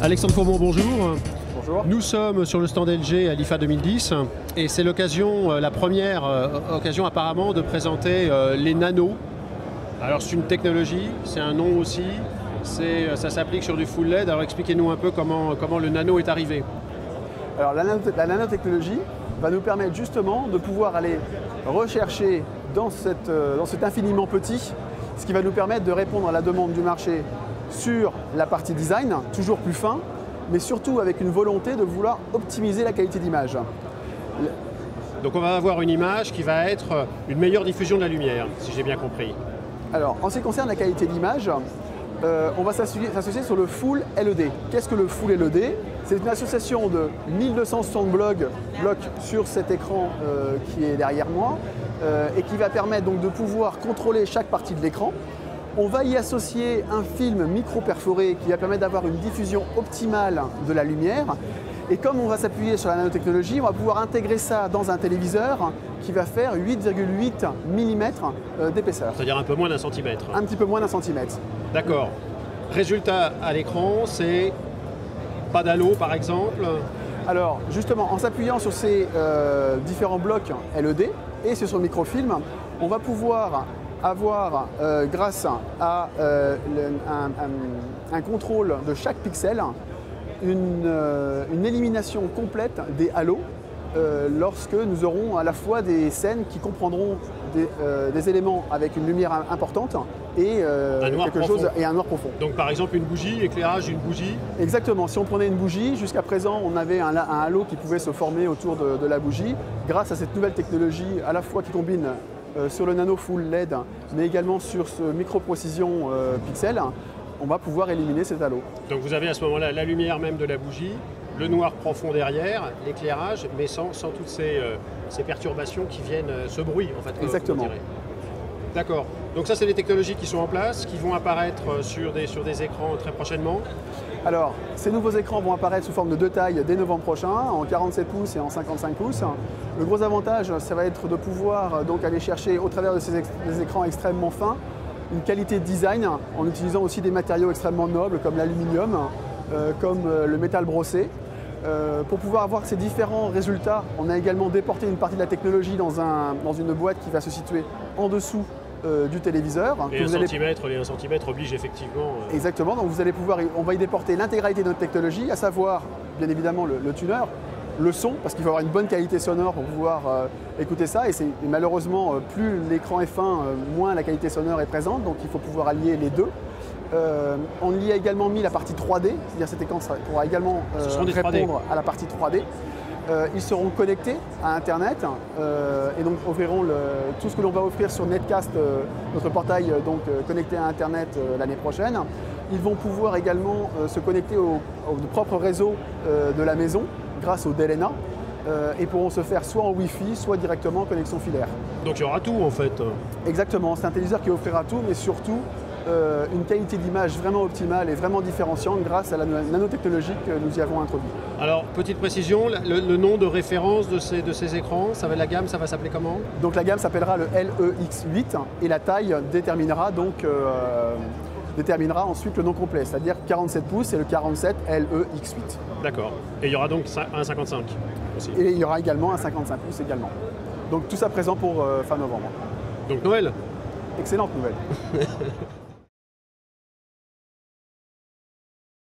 Alexandre Fourmont, bonjour. Bonjour. Nous sommes sur le stand LG à l'IFA 2010 et c'est l'occasion, la première occasion apparemment de présenter les nanos. Alors c'est une technologie, c'est un nom aussi, ça s'applique sur du full LED. Alors expliquez-nous un peu comment le nano est arrivé. Alors la nanotechnologie va nous permettre justement de pouvoir aller rechercher dans cet infiniment petit, ce qui va nous permettre de répondre à la demande du marché sur la partie design, toujours plus fin, mais surtout avec une volonté de vouloir optimiser la qualité d'image. Donc on va avoir une image qui va être une meilleure diffusion de la lumière, si j'ai bien compris. Alors en ce qui concerne la qualité d'image, on va s'associer sur le Full LED. Qu'est-ce que le Full LED? C'est une association de 1260 blocs sur cet écran qui est derrière moi et qui va permettre donc de pouvoir contrôler chaque partie de l'écran. On va y associer un film micro-perforé qui va permettre d'avoir une diffusion optimale de la lumière. Et comme on va s'appuyer sur la nanotechnologie, on va pouvoir intégrer ça dans un téléviseur qui va faire 8,8 mm d'épaisseur. C'est-à-dire un peu moins d'un centimètre. Un petit peu moins d'un centimètre. D'accord. Résultat à l'écran, c'est pas d'halo par exemple. Alors justement, en s'appuyant sur ces différents blocs LED et sur ce microfilm, on va pouvoir avoir, grâce à un contrôle de chaque pixel, une élimination complète des halos lorsque nous aurons à la fois des scènes qui comprendront des éléments avec une lumière importante et un noir profond. Donc par exemple une bougie, éclairage d'une bougie. Exactement, si on prenait une bougie, jusqu'à présent on avait un halo qui pouvait se former autour de la bougie. Grâce à cette nouvelle technologie, à la fois qui combine sur le nano full LED, mais également sur ce micro-précision pixel, on va pouvoir éliminer cet halo. Donc vous avez à ce moment-là la lumière même de la bougie, le noir profond derrière, l'éclairage, mais sans toutes ces perturbations qui viennent, ce bruit en fait. Exactement. D'accord. Donc ça c'est des technologies qui sont en place, qui vont apparaître sur des écrans très prochainement. Alors, ces nouveaux écrans vont apparaître sous forme de deux tailles dès novembre prochain, en 47 pouces et en 55 pouces. Le gros avantage, ça va être de pouvoir donc aller chercher au travers de ces écrans extrêmement fins une qualité de design en utilisant aussi des matériaux extrêmement nobles comme l'aluminium, comme le métal brossé. Pour pouvoir avoir ces différents résultats, on a également déporté une partie de la technologie dans une boîte qui va se situer en dessous du téléviseur. Et les 1 cm obligent effectivement. Exactement, donc on va y déporter l'intégralité de notre technologie, à savoir bien évidemment le tuner, le son, parce qu'il faut avoir une bonne qualité sonore pour pouvoir écouter ça, et malheureusement plus l'écran est fin, moins la qualité sonore est présente, donc il faut pouvoir allier les deux. On y a également mis la partie 3D, c'est-à-dire cet écran pourra également répondre à la partie 3D. Ils seront connectés à Internet et donc offriront tout ce que l'on va offrir sur Netcast, notre portail connecté à Internet l'année prochaine. Ils vont pouvoir également se connecter au propre réseau de la maison grâce au DLNA et pourront se faire soit en Wi-Fi, soit directement en connexion filaire. Donc il y aura tout en fait. Exactement, c'est un téléviseur qui offrira tout, mais surtout une qualité d'image vraiment optimale et vraiment différenciante grâce à la nanotechnologie que nous y avons introduite. Alors, petite précision, le nom de référence de ces écrans, la gamme, ça va s'appeler comment? Donc la gamme s'appellera le LEX8 et la taille déterminera ensuite le nom complet, c'est-à-dire 47 pouces et le 47 LEX8. D'accord. Et il y aura donc un 55 aussi. Et il y aura également un 55 pouces également. Donc tout ça présent pour fin novembre. Donc Noël. Excellente nouvelle.